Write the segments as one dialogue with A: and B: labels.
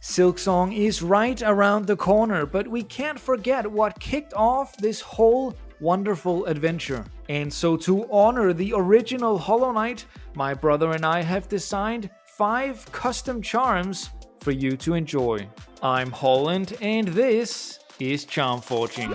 A: Silksong is right around the corner, but we can't forget what kicked off this whole wonderful adventure. And so to honor the original Hollow Knight, my brother and I have designed 5 custom charms for you to enjoy. I'm Holland and this is Charm Forging.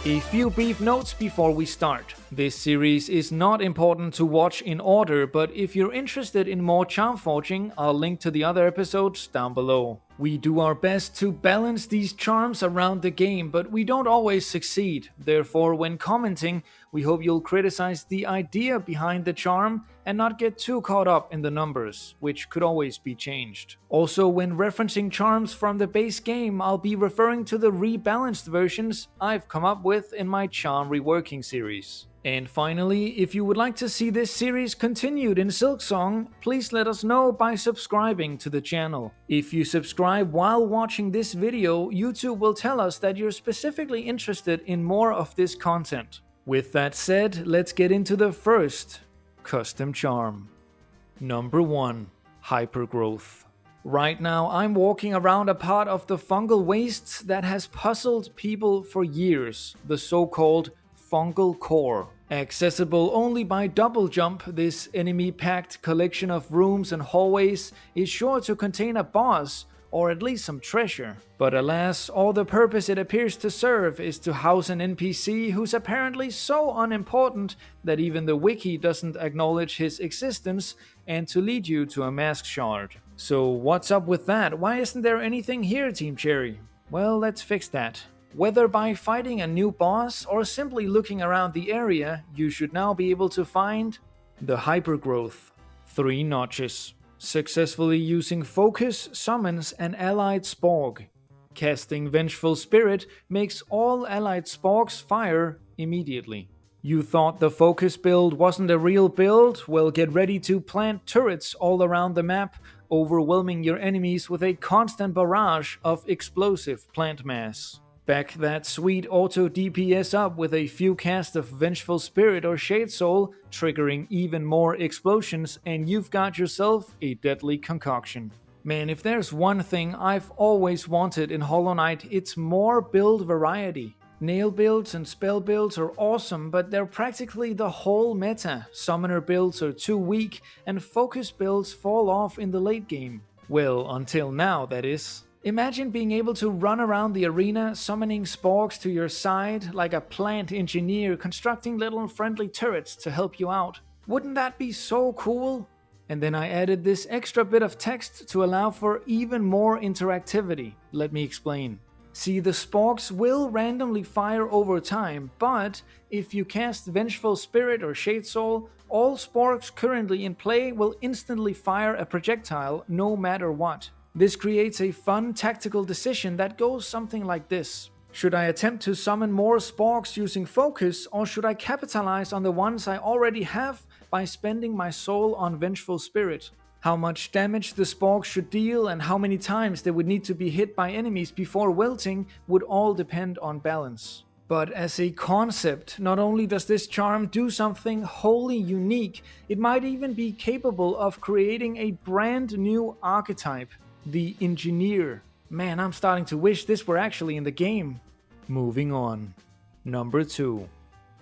A: A few brief notes before we start. This series is not important to watch in order, but if you're interested in more charm forging, I'll link to the other episodes down below. We do our best to balance these charms around the game, but we don't always succeed. Therefore, when commenting, we hope you'll criticize the idea behind the charm and not get too caught up in the numbers, which could always be changed. Also, when referencing charms from the base game, I'll be referring to the rebalanced versions I've come up with in my charm reworking series. And finally, if you would like to see this series continued in Silksong, please let us know by subscribing to the channel. If you subscribe while watching this video, YouTube will tell us that you're specifically interested in more of this content. With that said, let's get into the first custom charm. Number 1. Hypergrowth. Right now, I'm walking around a part of the fungal wastes that has puzzled people for years, the so-called fungal core. Accessible only by double jump, this enemy-packed collection of rooms and hallways is sure to contain a boss, or at least some treasure. But alas, all the purpose it appears to serve is to house an NPC who's apparently so unimportant that even the wiki doesn't acknowledge his existence, and to lead you to a mask shard. So what's up with that? Why isn't there anything here, Team Cherry? Well, let's fix that. Whether by fighting a new boss or simply looking around the area, you should now be able to find the Hypergrowth. 3 notches. Successfully using Focus summons an allied Sporg. Casting Vengeful Spirit makes all allied Sporgs fire immediately. You thought the Focus build wasn't a real build? Well, get ready to plant turrets all around the map, overwhelming your enemies with a constant barrage of explosive plant mass. Back that sweet auto DPS up with a few casts of Vengeful Spirit or Shade Soul, triggering even more explosions, and you've got yourself a deadly concoction. Man, if there's one thing I've always wanted in Hollow Knight, it's more build variety. Nail builds and spell builds are awesome, but they're practically the whole meta. Summoner builds are too weak, and focus builds fall off in the late game. Well, until now, that is. Imagine being able to run around the arena, summoning Sporgs to your side like a plant engineer, constructing little friendly turrets to help you out. Wouldn't that be so cool? And then I added this extra bit of text to allow for even more interactivity. Let me explain. See, the Sporgs will randomly fire over time, but if you cast Vengeful Spirit or Shade Soul, all Sporgs currently in play will instantly fire a projectile no matter what. This creates a fun tactical decision that goes something like this. Should I attempt to summon more Sporgs using Focus, or should I capitalize on the ones I already have by spending my soul on Vengeful Spirit? How much damage the Sporgs should deal and how many times they would need to be hit by enemies before wilting would all depend on balance. But as a concept, not only does this charm do something wholly unique, it might even be capable of creating a brand new archetype. The Engineer. Man, I'm starting to wish this were actually in the game. Moving on. Number 2.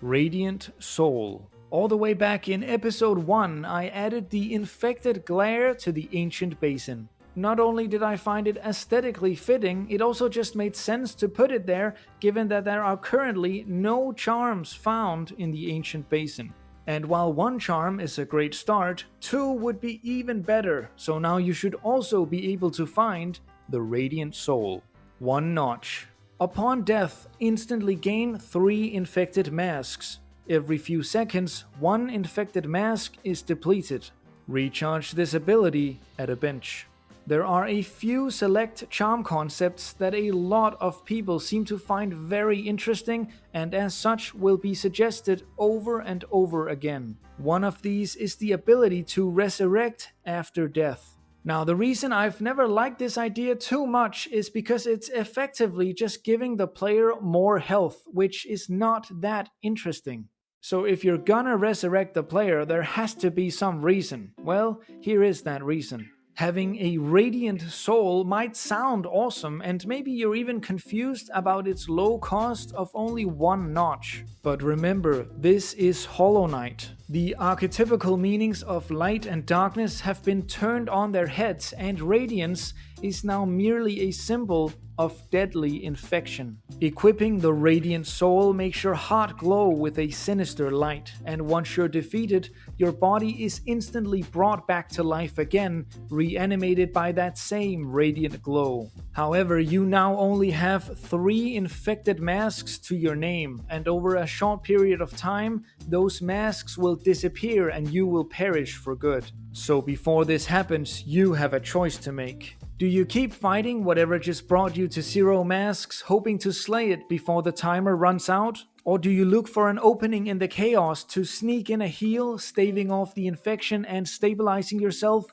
A: Radiant Soul. All the way back in episode 1, I added the Infected Glare to the Ancient Basin. Not only did I find it aesthetically fitting, it also just made sense to put it there, given that there are currently no charms found in the Ancient Basin. And while 1 charm is a great start, 2 would be even better, so now you should also be able to find the Radiant Soul. 1 notch. Upon death, instantly gain 3 infected masks. Every few seconds, 1 infected mask is depleted. Recharge this ability at a bench. There are a few select charm concepts that a lot of people seem to find very interesting and as such will be suggested over and over again. One of these is the ability to resurrect after death. Now, the reason I've never liked this idea too much is because it's effectively just giving the player more health, which is not that interesting. So if you're gonna resurrect the player, there has to be some reason. Well, here is that reason. Having a radiant soul might sound awesome, and maybe you're even confused about its low cost of only 1 notch. But remember, this is Hollow Knight. The archetypical meanings of light and darkness have been turned on their heads, and radiance is now merely a symbol of deadly infection. Equipping the Radiant Soul makes your heart glow with a sinister light, and once you're defeated, your body is instantly brought back to life again, reanimated by that same radiant glow. However, you now only have 3 infected masks to your name, and over a short period of time, those masks will disappear and you will perish for good. So before this happens, you have a choice to make. Do you keep fighting whatever just brought you to 0 masks, hoping to slay it before the timer runs out? Or do you look for an opening in the chaos to sneak in a heal, staving off the infection and stabilizing yourself?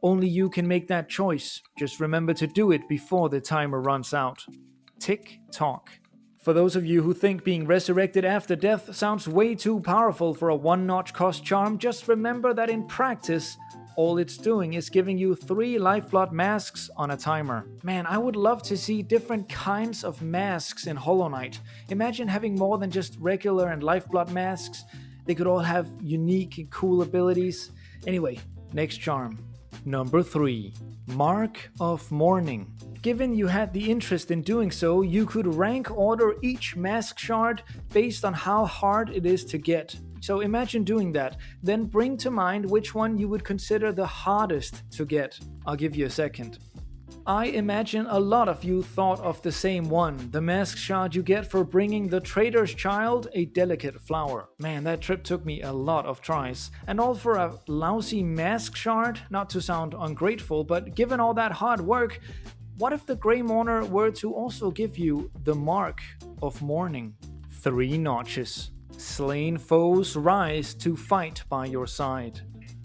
A: Only you can make that choice. Just remember to do it before the timer runs out. Tick tock. For those of you who think being resurrected after death sounds way too powerful for a 1-notch cost charm, just remember that in practice, all it's doing is giving you 3 lifeblood masks on a timer. Man, I would love to see different kinds of masks in Hollow Knight. Imagine having more than just regular and lifeblood masks. They could all have unique and cool abilities. Anyway, next charm. Number 3. Mark of Mourning. Given you had the interest in doing so, you could rank order each mask shard based on how hard it is to get. So imagine doing that, then bring to mind which one you would consider the hardest to get. I'll give you a second. I imagine a lot of you thought of the same one, the mask shard you get for bringing the trader's child a delicate flower. Man, that trip took me a lot of tries. And all for a lousy mask shard? Not to sound ungrateful, but given all that hard work, what if the Grey Mourner were to also give you the Mark of Mourning? 3 notches. Slain foes rise to fight by your side.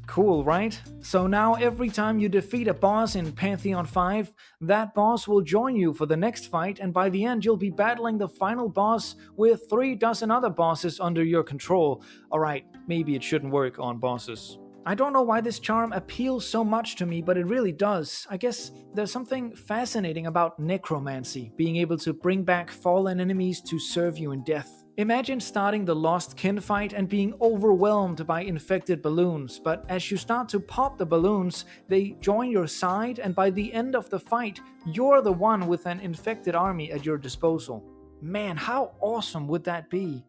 A: Cool, right? So now every time you defeat a boss in Pantheon 5, that boss will join you for the next fight, and by the end you'll be battling the final boss with 3 dozen other bosses under your control. Alright, maybe it shouldn't work on bosses. I don't know why this charm appeals so much to me, but it really does. I guess there's something fascinating about necromancy, being able to bring back fallen enemies to serve you in death. Imagine starting the Lost Kin fight and being overwhelmed by infected balloons, but as you start to pop the balloons, they join your side, and by the end of the fight, you're the one with an infected army at your disposal. Man, how awesome would that be?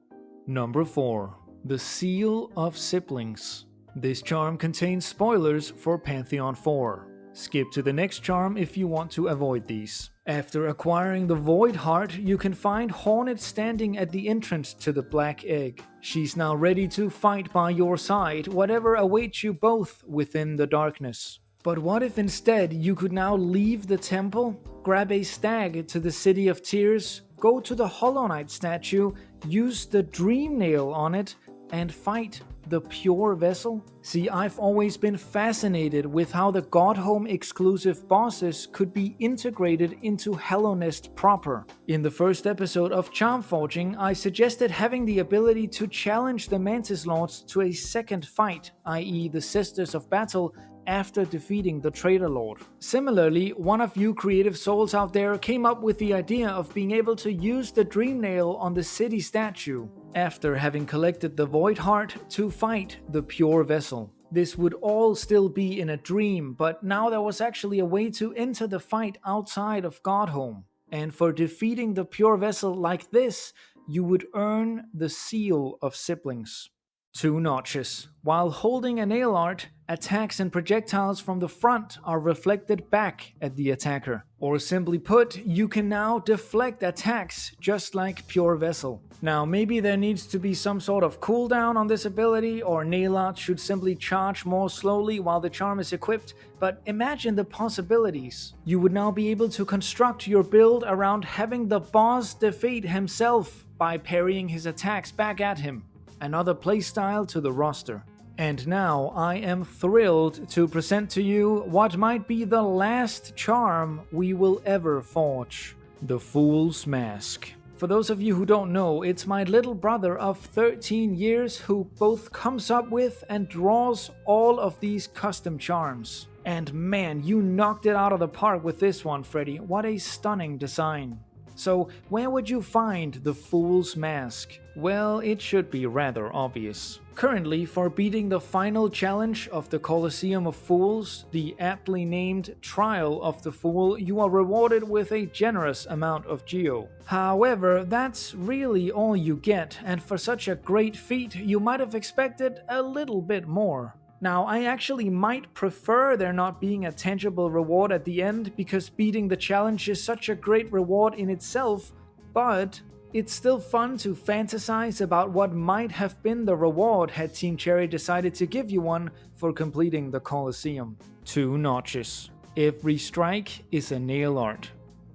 A: Number 4. The Seal of Siblings. This charm contains spoilers for Pantheon 4. Skip to the next charm if you want to avoid these. After acquiring the Void Heart, you can find Hornet standing at the entrance to the Black Egg. She's now ready to fight by your side, whatever awaits you both within the darkness. But what if instead you could now leave the temple, grab a stag to the City of Tears, go to the Hollow Knight statue, use the Dream Nail on it, and fight the Pure Vessel? See, I've always been fascinated with how the Godhome exclusive bosses could be integrated into Hallownest proper. In the first episode of Charm Forging, I suggested having the ability to challenge the Mantis Lords to a second fight, i.e. the Sisters of Battle, after defeating the Traitor Lord. Similarly, one of you creative souls out there came up with the idea of being able to use the Dream Nail on the city statue, after having collected the Void Heart, to fight the Pure Vessel. This would all still be in a dream, but now there was actually a way to enter the fight outside of Godhome. And for defeating the Pure Vessel like this, you would earn the Seal of Siblings. 2 notches. While holding a nail art, attacks and projectiles from the front are reflected back at the attacker. Or simply put, you can now deflect attacks just like Pure Vessel. Now maybe there needs to be some sort of cooldown on this ability, or nail art should simply charge more slowly while the charm is equipped, but imagine the possibilities. You would now be able to construct your build around having the boss defeat himself by parrying his attacks back at him. Another playstyle to the roster. And now I am thrilled to present to you what might be the last charm we will ever forge. The Fool's Mask. for those of you who don't know, it's my little brother of 13 years who both comes up with and draws all of these custom charms. And man, you knocked it out of the park with this one, Freddy. What a stunning design. So, where would you find the Fool's Mask? Well, it should be rather obvious. Currently, for beating the final challenge of the Colosseum of Fools, the aptly named Trial of the Fool, you are rewarded with a generous amount of geo. However, that's really all you get, and for such a great feat, you might have expected a little bit more. Now, I actually might prefer there not being a tangible reward at the end because beating the challenge is such a great reward in itself, but it's still fun to fantasize about what might have been the reward had Team Cherry decided to give you one for completing the Colosseum. 2 notches. Every strike is a nail art.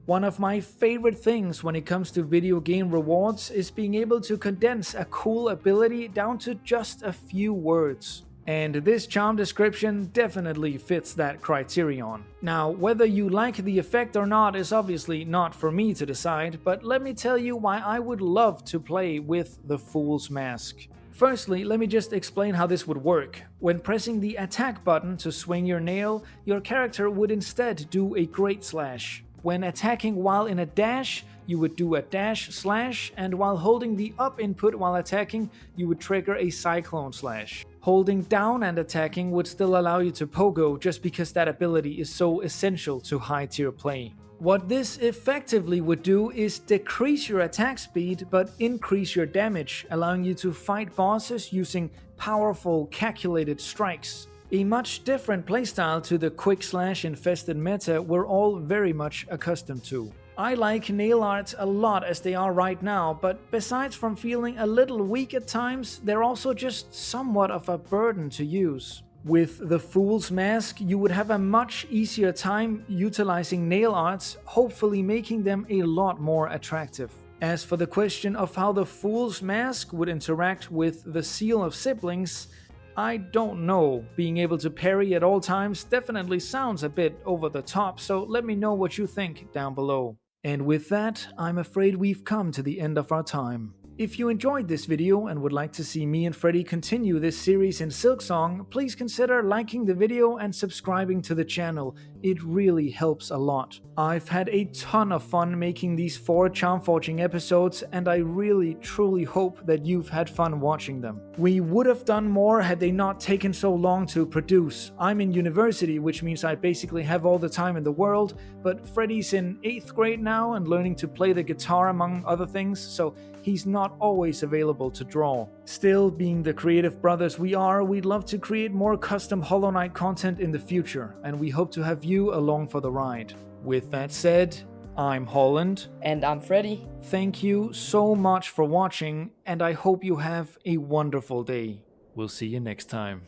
A: One of my favorite things when it comes to video game rewards is being able to condense a cool ability down to just a few words. And this charm description definitely fits that criterion. Now, whether you like the effect or not is obviously not for me to decide, but let me tell you why I would love to play with the Fool's Mask. Firstly, let me just explain how this would work. When pressing the attack button to swing your nail, your character would instead do a Great Slash. When attacking while in a dash, you would do a dash slash, and while holding the up input while attacking, you would trigger a Cyclone Slash. Holding down and attacking would still allow you to pogo just because that ability is so essential to high tier play. What this effectively would do is decrease your attack speed but increase your damage, allowing you to fight bosses using powerful calculated strikes. A much different playstyle to the quick slash infested meta we're all very much accustomed to. I like nail arts a lot as they are right now, but besides from feeling a little weak at times, they're also just somewhat of a burden to use. With the Fool's Mask, you would have a much easier time utilizing nail arts, hopefully making them a lot more attractive. As for the question of how the Fool's Mask would interact with the Seal of Siblings, I don't know. Being able to parry at all times definitely sounds a bit over the top, so let me know what you think down below. And with that, I'm afraid we've come to the end of our time. If you enjoyed this video and would like to see me and Freddy continue this series in Silksong, please consider liking the video and subscribing to the channel. It really helps a lot. I've had a ton of fun making these 4 charm forging episodes, and I really truly hope that you've had fun watching them. We would have done more had they not taken so long to produce. I'm in university, which means I basically have all the time in the world, but Freddy's in 8th grade now and learning to play the guitar among other things, so he's not always available to draw. Still, being the creative brothers we are, we'd love to create more custom Hollow Knight content in the future, and we hope to have you along for the ride. With that said, I'm Holland.
B: And I'm Freddy.
A: Thank you so much for watching, and I hope you have a wonderful day. We'll see you next time.